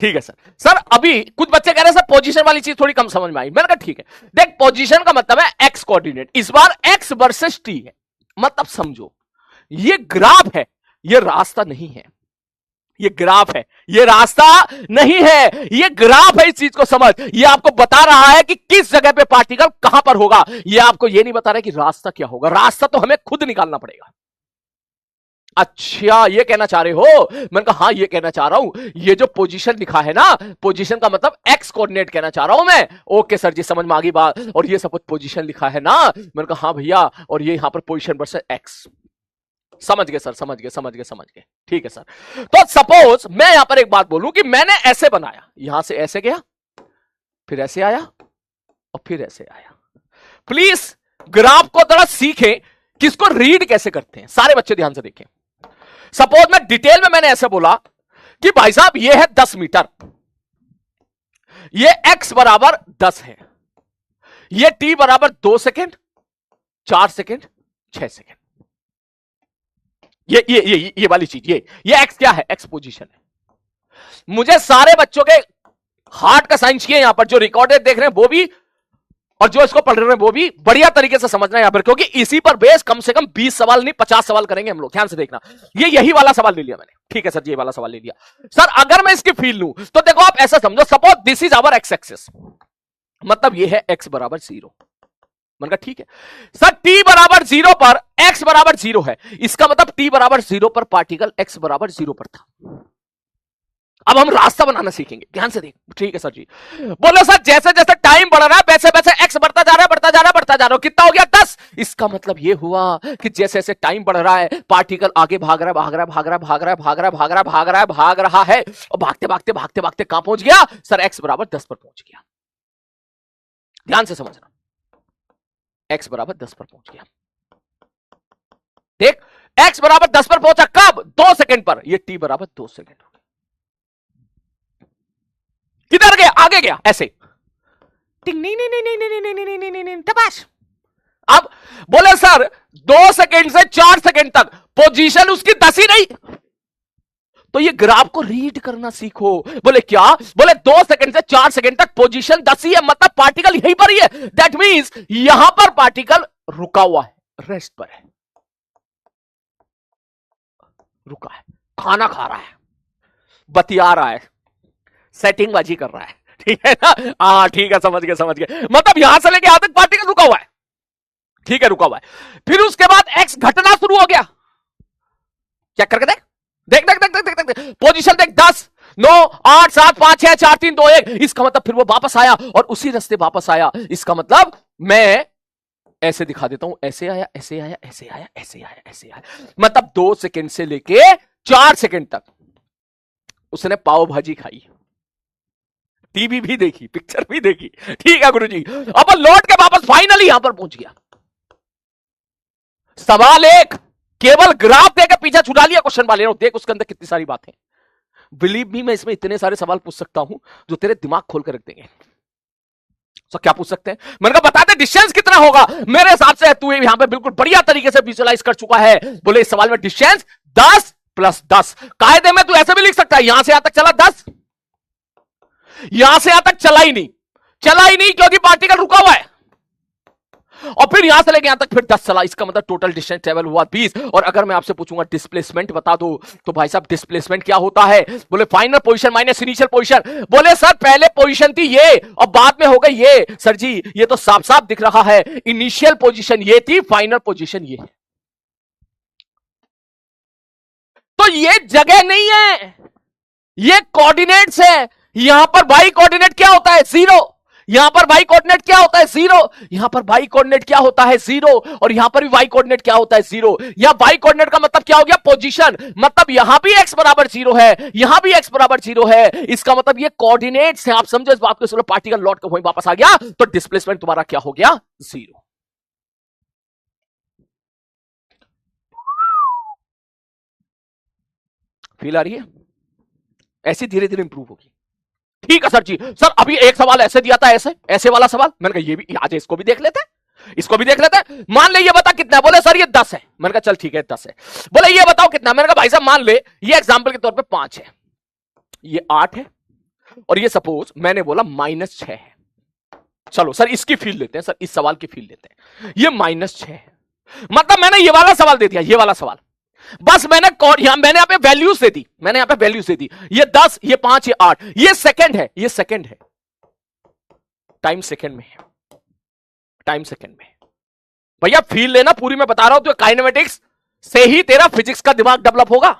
ठीक है sir. Sir अभी कुछ बच्चे कह रहे हैं सर पोजीशन वाली चीज थोड़ी कम समझ में आई। मैंने कहा ठीक है, देख पोजीशन का मतलब है एक्स कोऑर्डिनेट, इस बार एक्स वर्सेस टी है। मतलब समझो ये ग्राफ है, ये रास्ता नहीं है। ये ग्राफ है, ये रास्ता नहीं है, ये ग्राफ है। इस चीज को समझ, ये आपको बता रहा है कि किस जगह पे पार्टिकल कहां पर होगा। ये आपको ये नहीं बता रहा है कि रास्ता क्या होगा। रास्ता तो हमें खुद निकालना पड़ेगा। अच्छा ये कहना चाह रहे हो? मैंने कहा हाँ ये कहना चाह रहा हूं। ये जो पोजीशन लिखा है ना, पोजीशन का मतलब एक्स कोऑर्डिनेट कहना चाह रहा हूं मैं। ओके सर जी समझ में आ गई बात। और ये सब पोजीशन लिखा है ना, मैंने कहा हाँ भैया, और ये यहां पर पोजीशन वर्सेस एक्स। समझ गए सर, समझ गए समझ गए समझ गए। ठीक है सर। तो सपोज मैं यहां पर एक बात बोलूं कि मैंने ऐसे बनाया, यहां से ऐसे गया, फिर ऐसे आया और फिर ऐसे आया। प्लीज ग्राफ को थोड़ा सीखें कि इसको रीड कैसे करते हैं। सारे बच्चे ध्यान से देखें। सपोज मैं डिटेल में मैंने ऐसे बोला कि भाई साहब ये है 10 मीटर, ये x बराबर 10 है, ये t बराबर 2 सेकेंड, 4 सेकेंड, 6 सेकेंड। ये वाली चीज, ये x क्या है? x पोजीशन है। मुझे सारे बच्चों के हार्ट का साइन चाहिए यहां पर, जो रिकॉर्डेड देख रहे हैं वो भी और जो इसको पढ़ रहे हैं वो भी बढ़िया तरीके से समझना है यहां पर, क्योंकि इसी पर बेस कम से कम 20 सवाल नहीं 50 सवाल करेंगे हम लोग। ध्यान से देखना, यही वाला सवाल ले लिया मैंने। ठीक है सर जी, ये वाला सवाल ले लिया। सर अगर मैं इसकी फील लूं तो देखो आप ऐसा समझो, suppose this is our X axis, मतलब ये है x बराबर 0। मैंने कहा ठीक है सर, t बराबर 0 पर x बराबर 0 है, इसका मतलब t बराबर 0 पर पार्टिकल x बराबर 0 पर था। अब हम रास्ता बनाना सीखेंगे, ध्यान से देख। ठीक है सर जी। बोलो सर जैसे जैसे टाइम बढ़ रहा है वैसे वैसे एक्स बढ़ता जा रहा है, बढ़ता जा रहा है, बढ़ता जा रहा है। कितना हो गया? 10। इसका मतलब यह हुआ कि जैसे जैसे टाइम बढ़ रहा है पार्टिकल आगे भाग रहा है, भाग रहा है, भाग रहा है, भाग रहा है, भाग रहा है, भाग रहा है, भाग रहा है, भाग रहा है, और भागते भागते भागते भागते कहां पहुंच गया सर? एक्स बराबर 10 पर पहुंच गया। ध्यान से समझना, एक्स बराबर 10 पर पहुंच गया। देख एक्स बराबर 10 पर पहुंचा कब? 2 सेकंड पर। ये टी बराबर 2 सेकंड। किधर गया? आगे गया ऐसे, टपाश। अब बोले सर 2 सेकंड से 4 सेकंड तक पोजीशन उसकी 10 ही नहीं, तो ये ग्राफ को रीड करना सीखो। बोले क्या? बोले 2 सेकंड से 4 सेकंड तक पोजीशन 10 ही है, मतलब पार्टिकल यहीं पर ही है। दैट मींस यहां पर पार्टिकल रुका हुआ है, रेस्ट पर है, रुका है, खाना खा रहा है, बतिया रहा है, सेटिंग बाजी कर रहा है। ठीक है ना? हाँ ठीक है, समझ गए समझ गए। मतलब यहां से लेके यहां तक पार्टिकल रुका हुआ है। ठीक है, रुका हुआ है। फिर उसके बाद एक्स घटना शुरू हो गया। चेक करके देख देख देख देख देख देख, देख। पोजीशन देख 10, 9, 8, 7, 5, 6, 4, 3, 2, 1। इसका मतलब फिर वो वापस आया और उसी रास्ते वापस आया। इसका मतलब मैं ऐसे दिखा देता हूं, ऐसे आया, ऐसे आया, ऐसे आया, ऐसे आया, ऐसे आया। मतलब 2 सेकंड से लेके 4 सेकंड तक उसने पाव भाजी खाई, टीवी भी देखी, पिक्चर भी देखी। ठीक है गुरुजी। अब लौट के वापस फाइनली यहां पर पहुंच गया। सवाल एक, केवल ग्राफ देकर पीछे छुड़ा लिया क्वेश्चन वाले ने। देख उसके अंदर कितनी सारी बातें। बिलीव मी, मैं इसमें इतने सारे सवाल पूछ सकता हूं जो तेरे दिमाग खोल कर रख देंगे। तो क्या पूछ सकते हैं? मैंने कहा बता दे डिस्टेंस कितना होगा। मेरे हिसाब से तू यहां पे बिल्कुल बढ़िया तरीके से विजुअलाइज कर चुका है। बोले इस सवाल में डिस्टेंस 10 + 10। कायदे में तू ऐसे भी लिख सकता है, यहां से यहां तक चला 10, यहां से यहां तक चला ही नहीं, चला ही नहीं क्योंकि पार्टिकल रुका हुआ है, और फिर यहां से लेके यहां तक फिर 10 चला। इसका मतलब टोटल डिस्टेंस ट्रेवल हुआ 20। और अगर मैं आपसे पूछूंगा डिस्प्लेसमेंट बता दो, तो भाई साहब डिस्प्लेसमेंट क्या होता है? बोले final position minus initial position. बोले सर पहले पोजीशन थी ये और बाद में हो गई ये। सर जी ये तो साफ साफ दिख रहा है, इनिशियल पोजीशन ये थी, फाइनल पोजीशन ये है। तो ये जगह नहीं है, ये कोऑर्डिनेट्स है। यहां पर वाई कोऑर्डिनेट क्या होता है? 0। यहां पर वाई कोऑर्डिनेट क्या होता है? 0। यहां पर वाई कोऑर्डिनेट क्या होता है? 0। और यहां पर भी वाई कोऑर्डिनेट क्या होता है? 0। यहां वाई कोऑर्डिनेट का मतलब क्या हो गया? पोजीशन। मतलब यहां भी x बराबर 0 है, यहां भी x बराबर 0 है। इसका मतलब ये कोऑर्डिनेट्स हैं। आप समझो इस बात को। चलो पार्टिकल लौट कर वहीं वापस आ गया, तो डिस्प्लेसमेंट तुम्हारा क्या हो गया? 0। फील आ रही है? ऐसी धीरे धीरे इंप्रूव होगी। ठीक है सर जी। सर अभी एक सवाल ऐसे दिया था, ऐसे ऐसे वाला सवाल। मैंने कहा ये भी आज इसको भी देख लेते हैं, इसको भी देख लेते हैं। मान ले ये बता कितना है? बोले सर ये 10 है। मैंने कहा चल ठीक है 10 है। बोले ये बताओ कितना? मैंने कहा भाई साहब मान ले ये एग्जांपल के तौर पे 5 है, ये 8 है, और ये सपोज मैंने बोला -6 है। चलो सर इसकी फील लेते हैं, सर इस सवाल की फील लेते हैं। ये -6 है, मतलब मैंने ये वाला सवाल दे दिया, ये वाला सवाल बस मैंने यहाँ पे वैल्यूज दे दी, मैंने यहाँ पे वैल्यूज दे दी, ये 10, ये 5, ये 8, ये सेकंड है, ये सेकंड है, टाइम सेकंड में है, टाइम सेकंड में। भैया फील लेना पूरी, मैं बता रहा हूं तो काइनेमेटिक्स से ही तेरा फिजिक्स का दिमाग डेवलप होगा,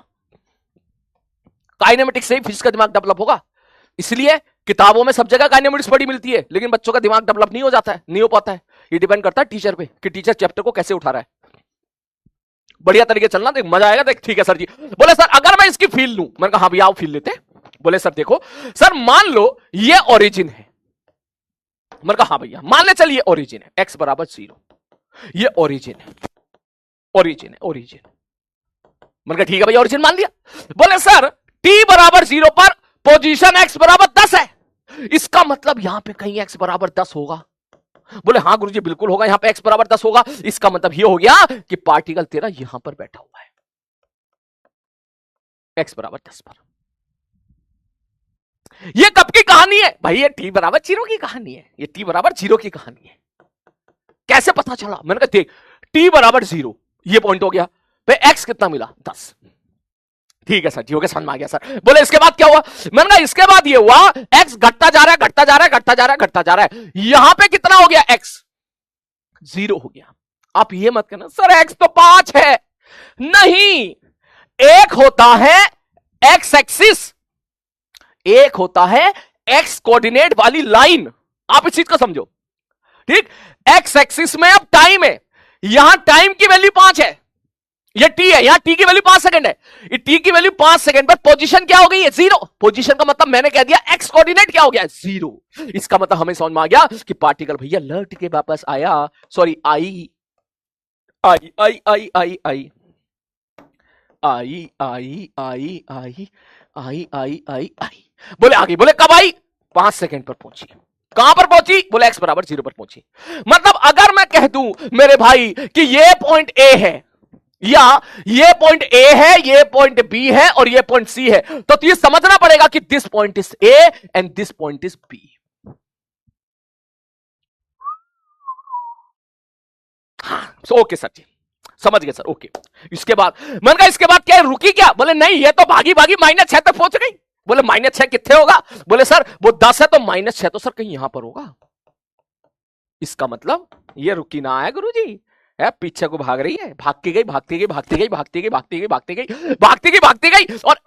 काइनेमेटिक्स से ही फिजिक्स का दिमाग डेवलप होगा। इसलिए किताबों में सब जगह काइनेमेटिक्स पढ़ी मिलती है, लेकिन बच्चों का दिमाग डेवलप नहीं हो जाता है, नहीं हो पाता है। ये डिपेंड करता है टीचर पे कि टीचर चैप्टर को कैसे उठा रहा है। बढ़िया तरीके चलना, देख मजा आएगा, देख ठीक है सर जी। बोले सर अगर मैं इसकी फील लूं, मैंने कहा हाँ भैया आओ फील लेते हैं। बोले सर देखो सर मान लो ये ओरिजिन है, मैंने कहा हाँ भैया मान ले चल ये ओरिजिन है, x बराबर 0, ये ओरिजिन है, ओरिजिन है, ओरिजिन। मैंने कहा ठीक है भैया ओरिजिन मान लिया। बोले सर t बराबर 0 पर पोजीशन x बराबर 10 है, इसका मतलब यहां पे कहीं x बराबर 10 होगा। बोले हाँ गुरुजी बिल्कुल होगा, यहां पे x बराबर 10 होगा, इसका मतलब ये हो गया कि पार्टिकल तेरा यहां पर बैठा हुआ है x बराबर 10 पर। ये कब की कहानी है भाई? ये t बराबर 0 की कहानी है, ये t बराबर 0 की कहानी है। कैसे पता चला? मैंने कहा देख t बराबर 0, ये पॉइंट हो गया, भाई x कितना मिला 10, ठीक है सर जी हो गया, समझ में आ गया सर। बोले इसके बाद क्या हुआ? मैंने कहा इसके बाद ये हुआ x घटता जा रहा है, घटता जा रहा है, घटता जा रहा है, घटता जा रहा है, यहां पे कितना हो गया x 0 हो गया। आप ये मत कहना सर x तो 5 है, नहीं, एक होता है x एक्सिस, एक होता है x कोऑर्डिनेट वाली लाइन, आप इस चीज को समझो ठीक। x एक्सिस में अब टाइम है, यहां टाइम की वैल्यू 5 है, ये t है, यहां t की वैल्यू 5 सेकंड है, ये t की वैल्यू 5 सेकंड पर पोजीशन क्या हो गई है 0। पोजीशन का मतलब मैंने कह दिया x कोऑर्डिनेट क्या हो गया 0। इसका मतलब हमें समझ में आ गया कि पार्टिकल भैया लौट के वापस आया, सॉरी आई आई आई आई आई आई आई आई आई आई आई आई आई आई। बोले आगे, बोले कब आई? 5 सेकंड पर पहुंची। कहां पर पहुंची? बोले x बराबर 0 पर पहुंची। मतलब अगर मैं कह दूं मेरे भाई कि ये पॉइंट A है, या ये पॉइंट A है, ये पॉइंट B है और ये पॉइंट C है, तो ये समझना पड़ेगा कि this point is A and this point is B। Okay sir ji समझ गए सर, ओके। इसके बाद मैंने कहा इसके बाद क्या है, रुकी क्या? बोले नहीं ये तो भागी भागी -6 तक पहुंच गई। बोले -6 कितने होगा? बोले सर वो 10 है तो -6 तो सर कहीं यहां पर होगा। इसका मतलब ये रुकी ना है गुरुजी, है पीछे को भाग रही है, भागती गई भागती गई भागती गई भागती गई भागती गई भागती गई भागती गई भागती गई और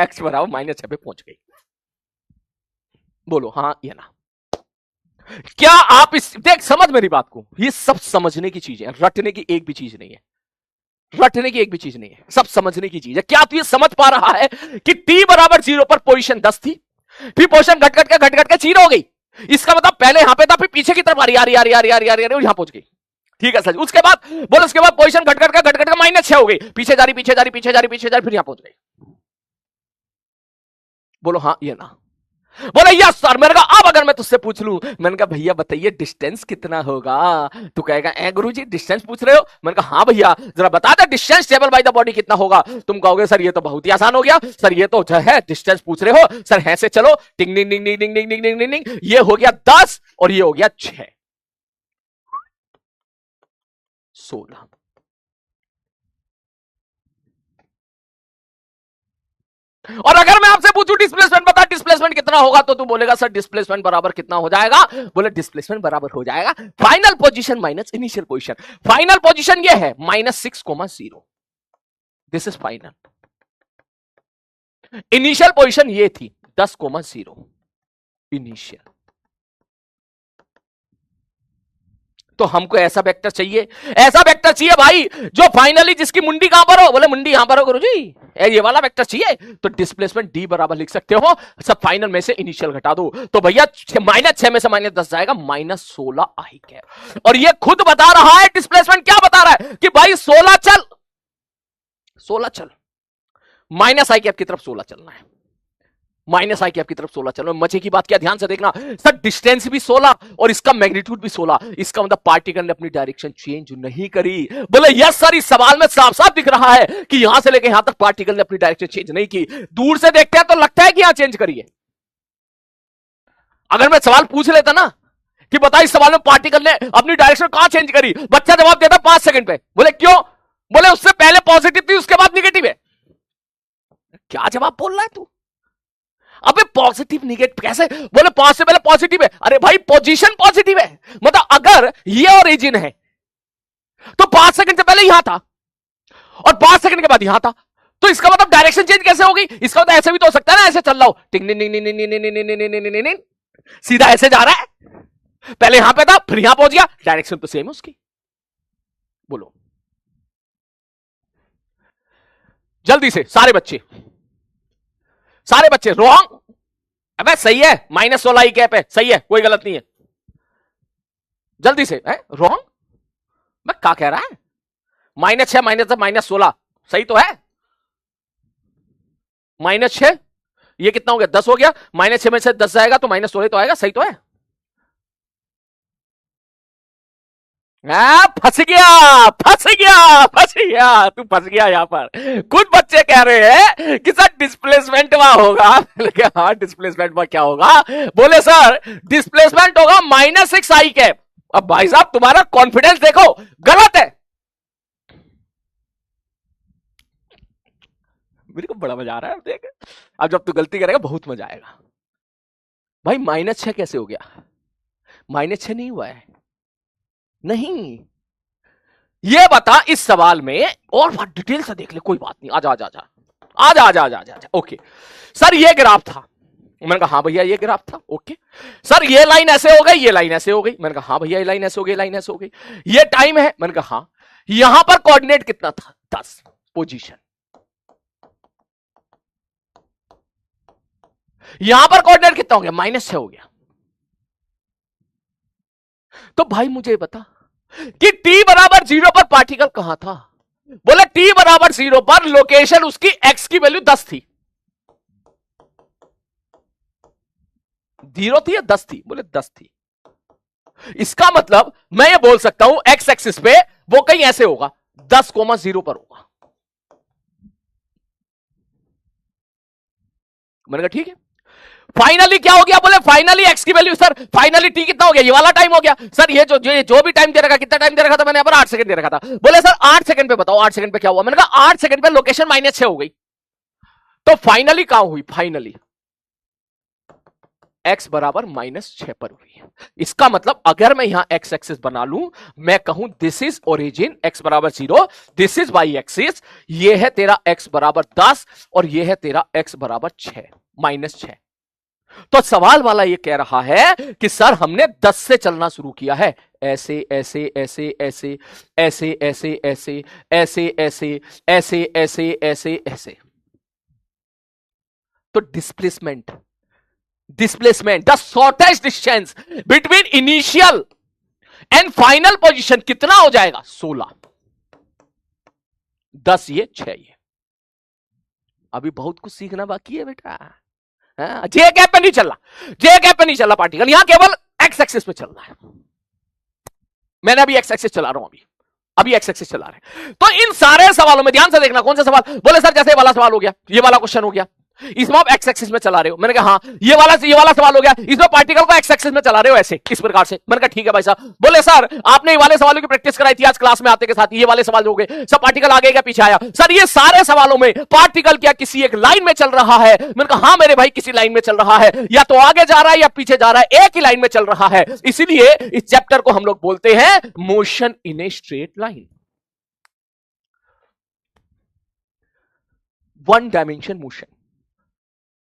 x बराबर -6 पे पहुंच गई। बोलो हाँ या ना? क्या आप इस देख समझ मेरी बात को, ये सब समझने की चीज है, रटने की एक भी चीज नहीं है, रटने की एक भी चीज नहीं है, सब समझने की चीज है। क्या तू ये समझ पा रहा है कि t बराबर 0 पर पोजीशन 10 थी, फिर पोजीशन घट घट के 0 हो गई, इसका मतलब पहले यहां पे था फिर पीछे की तरफ आ रही आ रही आ रही आ रही आ रही आ रही यहां पहुंच गई, ठीक है सर। उसके बाद बोलो उसके बाद पोजीशन घट घट के -6 हो गई, पीछे जा रही पीछे जा रही पीछे जा रही पीछे जा रही फिर यहां पहुंच गई। बोलो हाँ ये ना? बोले यस सर। मैंने कहा अब अगर मैं तुझसे पूछ लूं, मैंने कहा भैया बताइए डिस्टेंस कितना होगा, तू कहेगा ए गुरुजी डिस्टेंस पूछ रहे हो? मैंने कहा हाँ भैया जरा बता दे distance travel by the body कितना होगा। तुम कहोगे सर ये तो बहुत ही आसान हो गया, सर ये तो है डिस्टेंस पूछ रहे हो, सर है से चलो टिंग टिंग टिंग टिंग टिंग टिंग टिंग टिंग टिंग, ये हो गया 10 और ये हो गया 6 16। और अगर मैं आपसे पूछूं डिस्प्लेसमेंट बता डिस्प्लेसमेंट कितना होगा, तो तू बोलेगा सर डिस्प्लेसमेंट बराबर कितना हो जाएगा? बोले डिस्प्लेसमेंट बराबर हो जाएगा final position minus initial position. Final position ये है -6,0, this is final. Initial position ये थी 10,0 इनिशियल। तो हमको ऐसा वेक्टर चाहिए, ऐसा वेक्टर चाहिए भाई जो फाइनली जिसकी मुंडी कहां पर हो? बोले मुंडी यहां पर हो गुरुजी, ये वाला वेक्टर चाहिए। तो डिस्प्लेसमेंट d बराबर लिख सकते हो, सब फाइनल में से इनिशियल घटा दो, तो भैया -6 में से -10 जाएगा -16 आई कैप। और ये खुद बता रहा है डिस्प्लेसमेंट क्या बता रहा है कि भाई 16 चल माइनस आई कैप की तरफ 16 चलना है। माइनस आई कैप की तरफ 16 चलो। मजे की बात क्या, ध्यान से देखना सर, डिस्टेंस भी 16 और इसका मैग्नीट्यूड भी 16, इसका मतलब पार्टिकल ने अपनी डायरेक्शन चेंज नहीं करी। बोले यस सर, इस सवाल में साफ साफ दिख रहा है कि यहां से लेकर यहां तक पार्टिकल ने अपनी डायरेक्शन चेंज नहीं की। दूर से देखते हैं तो लगता है कि यहां चेंज करिए। अगर मैं सवाल पूछ लेता ना कि बता इस सवाल में पार्टिकल ने अपनी डायरेक्शन कहां चेंज करी, बच्चा जवाब देता 5 सेकंड पे। बोले क्यों? बोले उससे पहले पॉजिटिव थी उसके बाद निगेटिव है। क्या जवाब बोल रहा है तू? अबे पॉजिटिव निगेटिव कैसे? बोले 5 से पहले पॉजिटिव है। अरे भाई पोजीशन पॉजिटिव है, मतलब अगर ये ओरिजिन है तो 5 सेकंड से पहले यहां था और 5 सेकंड के बाद यहां था, तो इसका मतलब डायरेक्शन चेंज कैसे होगी? इसका मतलब ऐसे भी तो हो सकता है ना, ऐसे चल रहा हो टिंग टिंग टिंग टिंग टिंग टिंग, सीधा ऐसे जा रहा है, पहले यहां पे था फिर यहां पहुंच गया, डायरेक्शन तो सेम है उसकी। बोलो जल्दी से सारे बच्चे रॉन्ग। अबे सही है, -16 ही कैप है, सही है, कोई गलत नहीं है। जल्दी से रॉन्ग। मैं क्या कह रहा है? -6 -16 सही तो है। -6 ये कितना हो गया? 10 हो गया। -6 में से 10 जाएगा तो -16 तो आएगा, सही तो है। फंस गया तू फंस गया। यहां पर कुछ बच्चे कह रहे हैं कि सर डिस्प्लेसमेंट वहां होगा। हाँ डिस्प्लेसमेंट वहां क्या होगा? बोले सर डिस्प्लेसमेंट होगा -6 आई कैप। अब भाई साहब तुम्हारा कॉन्फिडेंस देखो, गलत है। मेरे को बड़ा मजा आ रहा है, देख अब जब तू गलती करेगा बहुत मजा आएगा। भाई -6 कैसे हो गया? -6 नहीं हुआ है, नहीं। ये बता इस सवाल में, और बात डिटेल से देख ले, कोई बात नहीं, आजा आजा आजा आजा आजा आजा आजा आजा। ओके सर ये ग्राफ था। मैंने कहा हाँ भैया ये ग्राफ था। ओके सर ये लाइन ऐसे हो गई, ये लाइन ऐसे हो गई। मैंने कहा हाँ भैया ये लाइन ऐसे हो गई, लाइन ऐसे हो गई। ये टाइम है। मैंने कहा हाँ। यहां पर कोऑर्डिनेट कितना था? 10 पोजीशन। यहां पर कोऑर्डिनेट कितना हो गया? -6 हो गया। तो भाई मुझे बता कि t बराबर 0 पर पार्टिकल कहां था? बोले t बराबर 0 पर लोकेशन उसकी x की वैल्यू 10 थी। 0 थी या 10 थी? बोले 10 थी। इसका मतलब मैं ये बोल सकता हूं x एक्सिस पे वो कहीं ऐसे होगा, 10,0 पर होगा। मैंने कहा ठीक है। फाइनली क्या हो गया? बोले फाइनली x की वैल्यू, सर फाइनली t कितना हो गया? ये वाला टाइम हो गया। सर ये जो भी टाइम दे रखा, कितना टाइम दे रखा था मैंने? यहाँ पर 8 सेकंड दे रखा था। बोले सर 8 सेकंड पे बताओ, 8 सेकंड पे क्या हुआ? मैंने कहा 8 सेकंड पे लोकेशन -6 हो गई। तो फाइनली कहां हुई? फाइनली x बराबर -6 पर हुई है। इसका मतलब अगर मैं यहां x एक्सिस बना लूं, मैं कहूं दिस इज ओरिजिन, x बराबर 0, दिस इज y एक्सिस, ये है तेरा x बराबर 10 और ये है तेरा x बराबर 6, -6। तो सवाल वाला ये कह रहा है कि सर हमने 10 से चलना शुरू किया है, ऐसे ऐसे ऐसे ऐसे ऐसे ऐसे ऐसे ऐसे ऐसे ऐसे ऐसे ऐसे ऐसे। तो displacement the shortest distance between initial and final position कितना हो जाएगा? 16। 10 ये 6 ये। अभी बहुत कुछ सीखना बाकी है बेटा। जे गैप पे नहीं चल रहा, जे गैप पे नहीं चल रहा पार्टिकल, यहां केवल एक्स एक्सिस पे चल रहा है। मैंने अभी एक्स एक्सिस चला रहा हूं, अभी एक्स एक्सिस चला रहे हैं। तो इन सारे सवालों में ध्यान से देखना, कौन सा सवाल? बोले सर जैसे वाला सवाल हो गया, ये वाला क्वेश्चन हो गया, इसमें आप एक्स एक्सिस में चला रहे हो। मैंने कहा हाँ। ये वाला सवाल हो गया, इसमें पार्टिकल को एक्स एक्सिस में चला रहे हो, ऐसे इस प्रकार से। मैंने कहा ठीक है भाई साहब। बोले सर आपने ये वाले सवालों की प्रैक्टिस कराई थी आज क्लास में आते के साथ, ये वाले सवाल हो गए, सब पार्टिकल आगे क्या पीछे आया। सर ये सारे सवालों में पार्टिकल क्या किसी एक लाइन में चल रहा है? मैंने कहा हाँ मेरे भाई किसी लाइन में चल रहा है, या तो आगे जा रहा है या पीछे जा रहा है, एक ही लाइन में चल रहा है। इसीलिए इस चैप्टर को हम लोग बोलते हैं motion in a straight line, one dimension motion.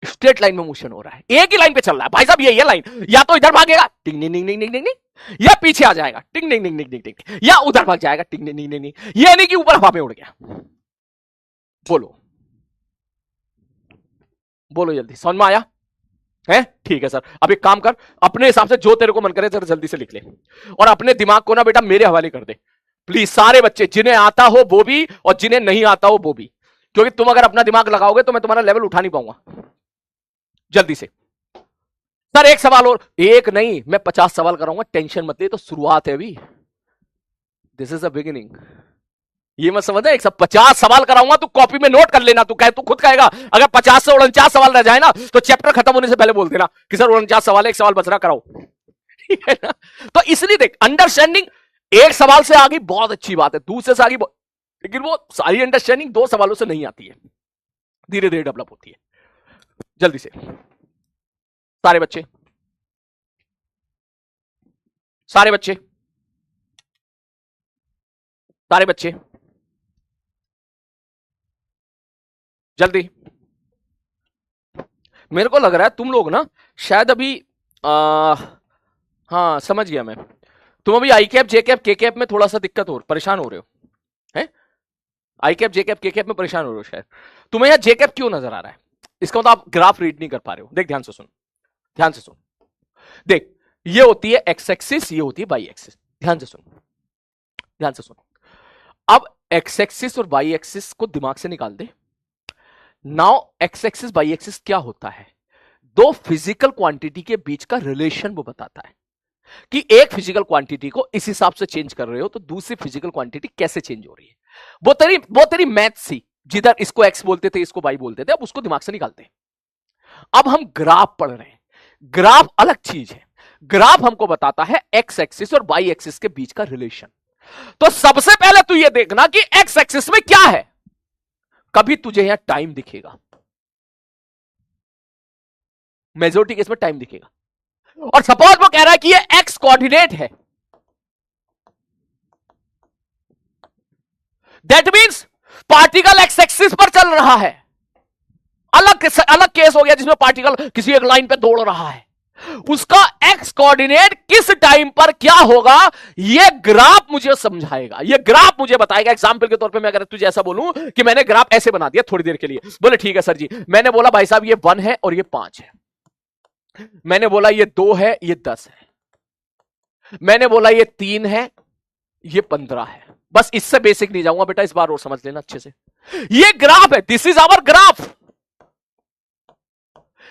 Straight line में मोशन हो रहा है, एक ही लाइन पे चल रहा है भाई साहब। ये लाइन या तो इधर भागेगा टिंग टिंग टिंग टिंग टिंग, या पीछे आ जाएगा टिंग टिंग टिंग टिंग टिंग, या उधर भाग जाएगा टिंग टिंग टिंग टिंग। ये नहीं कि ऊपर हवा में उड़ गया। बोलो बोलो जल्दी, समझ में आया है? ठीक है सर। अब एक काम कर, अपने हिसाब से जो तेरे को मन करे जरा जल्दी से लिख ले, और अपने दिमाग को ना बेटा मेरे हवाले कर दे प्लीज। सारे बच्चे जिन्हें आता हो वो भी, और जिन्हें नहीं आता हो वो भी, क्योंकि तुम अगर अपना दिमाग लगाओगे तो मैं तुम्हारा लेवल उठा नहीं पाऊंगा। जल्दी से। सर एक सवाल और, एक नहीं मैं 50 सवाल कराऊंगा, टेंशन मत ले, तो शुरुआत है अभी, दिस इज अ बिगिनिंग। ये मत समझना 150 सवाल कराऊंगा, तू कॉपी में नोट कर लेना, तू खुद कहेगा अगर 50 से 49 सवाल रह जाए ना तो चैप्टर खत्म होने से पहले बोल देना कि सर 49 सवाल है, एक सवाल बच रहा, कराओ। ठीक है ना? तो इसलिए देख, अंडरस्टैंडिंग एक सवाल से आगे बहुत अच्छी बात है, दूसरे से आगे, लेकिन वो सारी अंडरस्टैंडिंग 2 सवालों से नहीं आती है, धीरे धीरे डेवलप होती है। जल्दी से सारे बच्चे, सारे बच्चे, सारे बच्चे जल्दी। मेरे को लग रहा है तुम लोग ना शायद अभी हाँ समझ गया मैं, तुम अभी आई कैप जे कैप के कैप में थोड़ा सा दिक्कत हो, परेशान हो रहे हो, हैं? आई कैप जे कैप के कैप में परेशान हो रहे हो शायद। तुम्हें यहां जे कैप क्यों नजर आ रहा है? इसका मतलब आप ग्राफ रीड नहीं कर पा रहे हो। देख ध्यान से सुन, ध्यान से सुन, देख ये होती है एक्स एक्सिस, ये होती है वाई एक्सिस, ध्यान से सुन, ध्यान से सुन। अब एक्स एक्सिस और वाई एक्सिस को दिमाग से निकाल दे। Now x axis y axis क्या होता है? दो फिजिकल क्वांटिटी के बीच का रिलेशन वो बताता है कि एक फिजिकल क्वांटिटी को इस हिसाब से चेंज कर रहे हो तो दूसरी फिजिकल क्वांटिटी कैसे चेंज हो रही है। वो तेरी मैथ सी, जिधर इसको एक्स बोलते थे इसको वाई बोलते थे, अब उसको दिमाग से निकालते हैं। अब हम ग्राफ पढ़ रहे हैं, ग्राफ अलग चीज है। ग्राफ हमको बताता है एक्स एक्सिस और वाई एक्सिस के बीच का रिलेशन। तो सबसे पहले तू ये देखना कि एक्स एक्सिस में क्या है। कभी तुझे यहां टाइम दिखेगा, मेजॉरिटी केस में टाइम दिखेगा, और सपोज वो कह रहा है कि ये एक्स कोऑर्डिनेट है, that means particle x axis पर चल रहा है। अलग केस हो गया जिसमें पार्टिकल किसी एक लाइन पे दौड़ रहा है, उसका एक्स कोऑर्डिनेट किस टाइम पर क्या होगा यह ग्राफ मुझे समझाएगा, यह ग्राफ मुझे बताएगा। एग्जांपल के तौर पे मैं अगर तुझे ऐसा बोलूं कि मैंने ग्राफ ऐसे बना दिया थोड़ी देर के लिए, बोले ठीक है सर जी, मैंने बोला भाई साहब ये 1 है और ये 5 है, मैंने बोला ये 2 है ये 10 है, मैंने बोला ये 3 है ये 15 है। बस इससे बेसिक नहीं जाऊंगा बेटा, इस बार और समझ लेना अच्छे से। ये ग्राफ है, दिस इज आवर ग्राफ।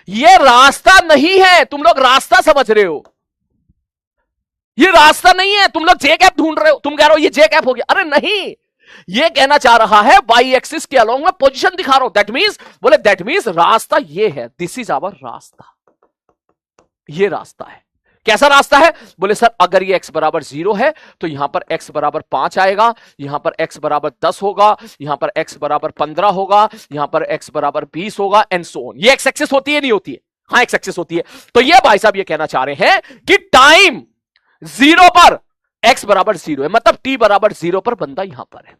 ये रास्ता नहीं है, तुम लोग रास्ता समझ रहे हो, ये रास्ता नहीं है। तुम लोग जे कैप ढूंढ रहे हो, तुम कह रहे हो ये जे कैप हो गया, अरे नहीं, ये कहना चाह रहा है वाई एक्सिस के अलोंग में पोजीशन दिखा रहा हूं, दैट मींस, बोले दैट मींस रास्ता ये है, दिस इज आवर रास्ता, ये रास्ता है। कैसा रास्ता है? बोले सर अगर ये x बराबर 0 है तो यहां पर x बराबर 5 आएगा, यहां पर x बराबर 10 होगा, यहां पर x बराबर 15 होगा, यहां पर x बराबर 20 होगा, एंड सो ऑन। ये x एक्सिस होती है नहीं होती है? हाँ x एक्सिस होती है। तो ये भाई साहब ये कहना चाह रहे हैं कि टाइम 0 पर x बराबर 0 है, मतलब t बराबर 0 पर बंदा यहां पर है।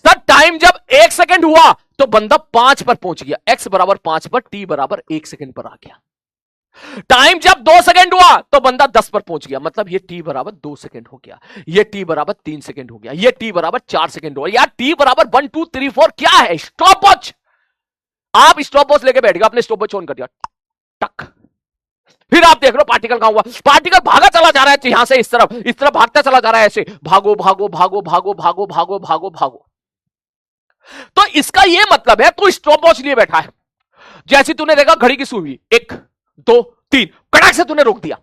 सर टाइम जब 1 सेकंड हुआ तो बंदा 5 पर पहुंच गया, x बराबर 5 पर, t बराबर 1 सेकंड पर आ गया। टाइम जब 2 सेकंड हुआ तो बंदा 10 पर पहुंच गया, मतलब ये t बराबर 2 सेकंड हो गया, ये t बराबर 3 सेकंड हो गया, ये t बराबर 4 सेकंड हो गया। यार t बराबर 1 2 3 4 क्या है? Stop watch. आप स्टॉप वॉच लेके बैठ गए, आपने स्टॉप वॉच ऑन कर दिया, टक, फिर आप देख लो पार्टिकल कहां हुआ। पार्टिकल भागा चला जा रहा है यहां से इस तरफ भागता चला जा रहा है, ऐसे भागो भागो भागो भागो भागो भागो भागो भागो। तो इसका यह मतलब है तू स्टॉप वॉच लिए बैठा है, जैसे तूने देखा घड़ी की सुई 1 2 3, कड़क से तूने रोक दिया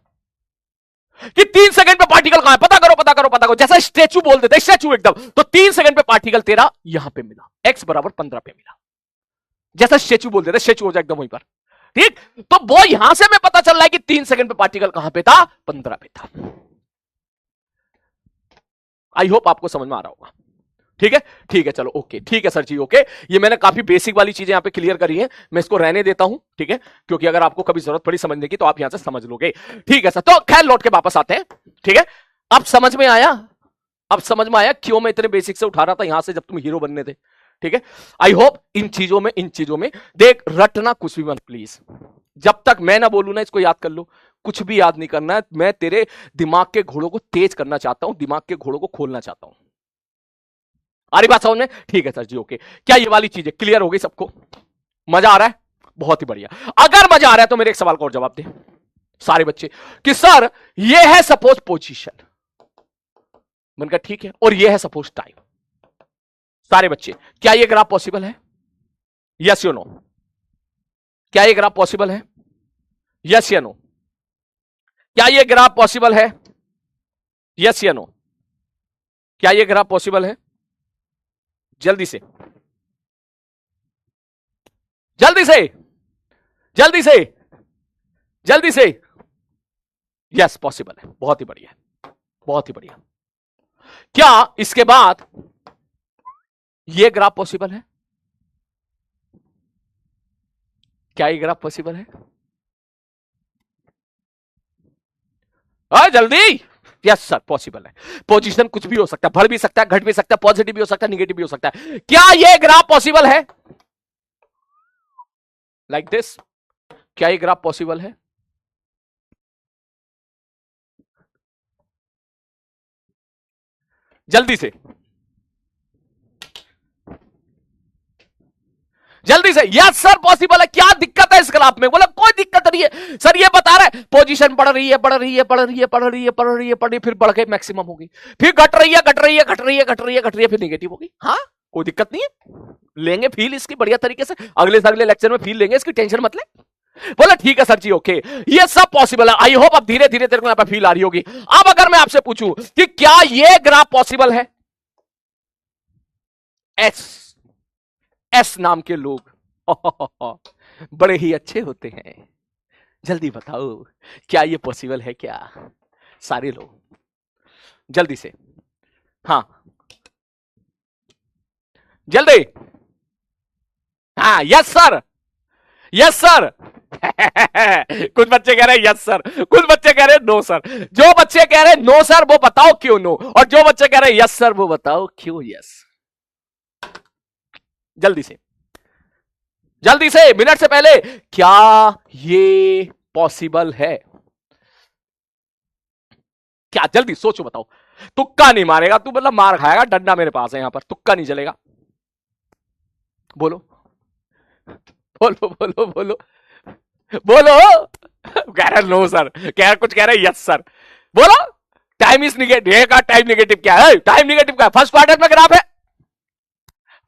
कि 3 सेकंड पे पार्टिकल कहां है, पता करो पता करो पता करो, जैसा स्टैचू बोल देते, स्टैचू एकदम। तो 3 सेकंड पे पार्टिकल तेरा यहां पे मिला, x बराबर 15 पे मिला, जैसा स्टैचू बोल देते, स्टैचू हो जाए एकदम वहीं पर, ठीक। तो वो यहां से हमें पता चल रहा है कि 3 सेकंड पे पार्टिकल कहां पे था? 15 पे था। आई होप आपको समझ में आ रहा होगा, ठीक है? ठीक है, चलो ओके, ठीक है सर जी, ओके। ये मैंने काफी बेसिक वाली चीजें यहां पे क्लियर करी है, मैं इसको रहने देता हूं, ठीक है, क्योंकि अगर आपको कभी जरूरत पड़ी समझने की तो आप यहां से समझ लोगे, ठीक है सर। तो खैर लौट के वापस आते हैं, ठीक है। अब समझ में आया, अब समझ में आया क्यों मैं इतने बेसिक से उठा रहा था यहां से जब तुम हीरो बनने थे, ठीक है। आई होप इन चीजों में देख, रटना कुछ भी मत प्लीज, जब तक मैं ना बोलूं ना इसको याद कर लो, कुछ भी याद नहीं करना है। मैं तेरे दिमाग के घोड़ों को तेज करना चाहता हूं, दिमाग के घोड़ों को खोलना चाहता हूं। आ रही बात समझ में? ठीक है सर जी, ओके। क्या ये वाली चीजें क्लियर हो गई सबको? मजा आ रहा है? बहुत ही बढ़िया। अगर मजा आ रहा है तो मेरे एक सवाल का और जवाब दे सारे बच्चे कि सर ये है सपोज पोजीशन, मैंने कहा ठीक है, और ये है सपोज टाइम। सारे बच्चे क्या ये ग्राफ पॉसिबल है? यस या नो? क्या ये ग्राफ पॉसिबल है? यस या नो? क्या ये ग्राफ पॉसिबल है? यस या नो? क्या ये ग्राफ पॉसिबल है? जल्दी से, जल्दी से, जल्दी से, जल्दी से। यस, पॉसिबल है। बहुत ही बढ़िया, बहुत ही बढ़िया। क्या इसके बाद ये ग्राफ पॉसिबल है? क्या ये ग्राफ पॉसिबल है? जल्दी। यस सर, पॉसिबल है। पोजीशन कुछ भी हो सकता है, बढ़ भी सकता है, घट भी सकता है, पॉजिटिव भी हो सकता है, निगेटिव भी हो सकता है। क्या ये ग्राफ पॉसिबल है? Like this. क्या ये ग्राफ पॉसिबल है? जल्दी से, जल्दी से। यस सर, पॉसिबल है। क्या दिक्कत है इस ग्राफ में? बोला कोई दिक्कत नहीं है सर, ये बता रहा है पोजीशन बढ़ रही है, बढ़ रही है, बढ़ रही है, बढ़ रही है, बढ़ रही है, बढ़ रही है, फिर बढ़ के मैक्सिमम होगी, फिर घट रही है, घट रही है, घट रही है, घट रही है, घट रही है, फिर नेगेटिव होगी। हाँ, कोई दिक्कत नहीं है, लेंगे फील इसकी बढ़िया तरीके से, अगले से अगले लेक्चर में फील लेंगे इसकी, टेंशन मत ले। बोला ठीक है सर जी, ओके, ये सब पॉसिबल है। आई होप अब धीरे धीरे तेरे को यहां पर फील आ रही होगी। अब अगर मैं आपसे पूछूं कि क्या ये ग्राफ पॉसिबल है? एस नाम के लोग बड़े ही अच्छे होते हैं, जल्दी बताओ क्या ये पॉसिबल है? क्या सारे लोग जल्दी से, हाँ जल्दी, हाँ यस सर, यस सर। कुछ बच्चे कह रहे हैं यस सर, कुछ बच्चे कह रहे हैं नो सर। जो बच्चे कह रहे हैं नो सर वो बताओ क्यों नो, और जो बच्चे कह रहे हैं यस सर वो बताओ क्यों यस। जल्दी से, जल्दी से, मिनट से पहले। क्या ये पॉसिबल है? क्या? जल्दी सोचो, बताओ। तुक्का नहीं मारेगा तू, मतलब मार खाएगा, डंडा मेरे पास है यहां पर, तुक्का नहीं चलेगा। बोलो बोलो बोलो बोलो बोलो। कह रहे नो सर, कुछ कह रहे यस सर। बोलो। टाइम इज निगेटिव का टाइम निगेटिव क्या है? टाइम निगेटिव क्या है? फर्स्ट क्वार्टर में ग्राफ है,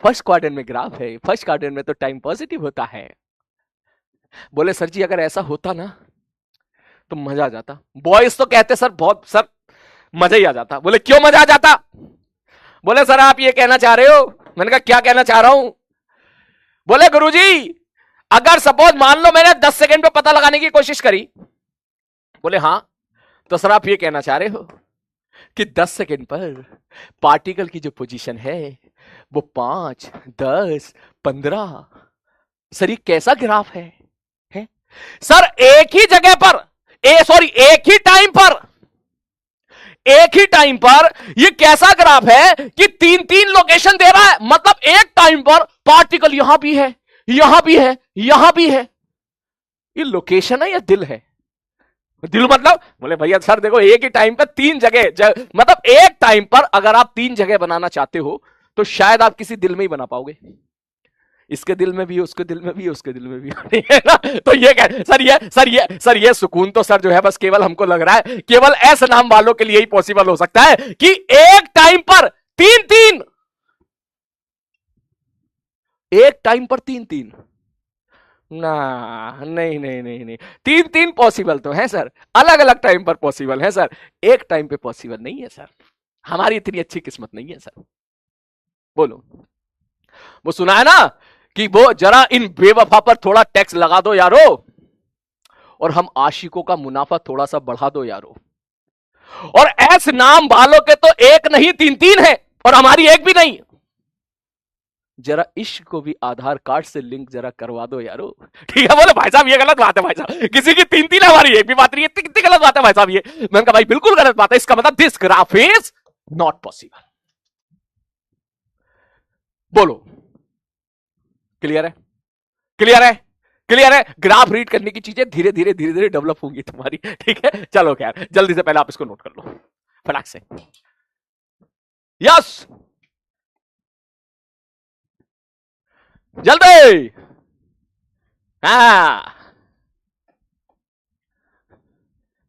फर्स्ट क्वार्टर में ग्राफ है, फर्स्ट क्वार्टर में तो टाइम पॉजिटिव होता है। बोले सर जी अगर ऐसा होता ना तो मजा आ जाता। बॉयज तो कहते सर बहुत, सर मजा ही आ जाता। बोले क्यों मजा आ जाता? बोले सर आप ये कहना चाह रहे हो? मैंने कहा क्या कहना चाह रहा हूं? बोले गुरुजी अगर सपोज मान लो मैंने 10 सेकंड पे पता लगाने की कोशिश करी। बोले हां, तो सर आप ये कहना चाह रहे हो कि 10 सेकंड पर पार्टिकल की जो पोजीशन है वो 5, 10, 15। सर ये कैसा ग्राफ है? सर एक ही जगह पर, एक ही टाइम पर, एक ही टाइम पर ये कैसा ग्राफ है कि 3-3 लोकेशन दे रहा है। मतलब एक टाइम पर पार्टिकल यहां भी है, यहां भी है, यहां भी है। ये लोकेशन है या दिल है? दिल मतलब? बोले भैया सर देखो एक ही टाइम पर 3 जगह, मतलब एक टाइम पर अगर आप 3 जगह बनाना चाहते हो तो शायद आप किसी दिल में ही बना पाओगे। इसके दिल में भी, उसके दिल में भी, उसके दिल में भी, है ना? तो ये क्या सर ये सुकून तो सर जो है बस केवल हमको लग रहा है केवल ऐसे नाम वालों के लिए ही पॉसिबल हो सकता है कि एक टाइम पर 3-3, एक टाइम पर 3-3 ना, नहीं नहीं नहीं नहीं, 3-3 पॉसिबल तो है सर, अलग अलग टाइम पर पॉसिबल है सर, एक टाइम पे पॉसिबल नहीं है सर। हमारी इतनी अच्छी किस्मत नहीं है सर। बोलो। वो सुना है ना कि वो जरा इन बेवफा पर थोड़ा टैक्स लगा दो यारो, और हम आशिकों का मुनाफा थोड़ा सा बढ़ा दो यारो। और ऐसे नाम वालों के तो एक नहीं 3-3 है, और हमारी एक भी नहीं। जरा इश्क को भी आधार कार्ड से लिंक जरा करवा दो यारो। ठीक है? बोले भाई साहब ये गलत बात है, भाई साहब किसी की 3-3 है हमारी एक भी बात नहीं है, कितनी गलत बात है भाई साहब ये। मैंने कहा भाई बिल्कुल गलत बात है, इसका मतलब this graph is not possible. बोलो। क्लियर है? क्लियर है? क्लियर है? ग्राफ रीड करने की चीजें धीरे धीरे धीरे धीरे डेवलप होंगी तुम्हारी। ठीक है? चलो खैर, जल्दी से पहले आप इसको नोट कर लो फटाक से। यस, जल्दी। हाँ,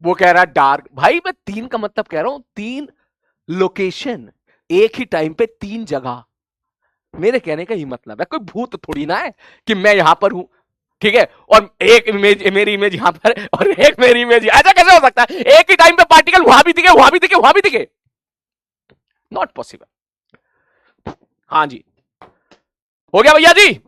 वो कह रहा है डार्क। भाई मैं 3 का मतलब कह रहा हूं, 3 लोकेशन, एक ही टाइम पे 3 जगह। मेरे कहने का ही मतलब है, कोई भूत थोड़ी ना है कि मैं यहां पर हूं, ठीक है, और एक इमेज, मेरी इमेज यहां पर और एक मेरी इमेज, ऐसा कैसे हो सकता है? एक ही टाइम पे पार्टिकल वहां भी दिखे, वहां भी दिखे, वहां भी दिखे? Not possible. हां जी, हो गया भैया जी?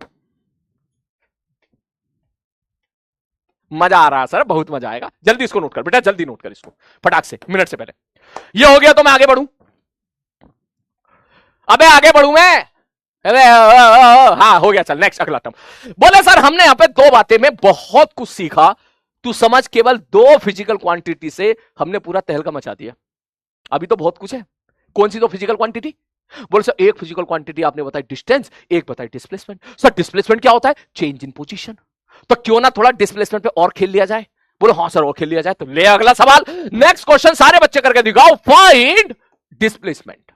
मजा आ रहा है सर, बहुत मजा आएगा। जल्दी इसको नोट कर बेटा, जल्दी नोट कर इसको फटाक से, मिनट से पहले। ये हो गया तो मैं आगे बढ़ूं? अबे आगे बढ़ूं मैं? अबे हाँ हो गया, चल नेक्स्ट, अगला टर्म। बोले सर हमने यहां पे दो बातें में बहुत कुछ सीखा, तू समझ केवल दो फिजिकल क्वांटिटी से हमने पूरा तहलका मचा दिया। अभी तो बहुत कुछ है। कौन सी दो फिजिकल क्वांटिटी? बोले सर एक फिजिकल क्वांटिटी आपने बताई डिस्टेंस, एक बताई डिस्प्लेसमेंट। सर डिस्प्लेसमेंट क्या होता है? Change in position. तो क्यों ना थोड़ा डिस्प्लेसमेंट पे और खेल लिया जाए? बोलो हाँ सर और खेल लिया जाए। तो ले अगला सवाल, नेक्स्ट क्वेश्चन सारे बच्चे करके दिखाओ, फाइंड डिस्प्लेसमेंट।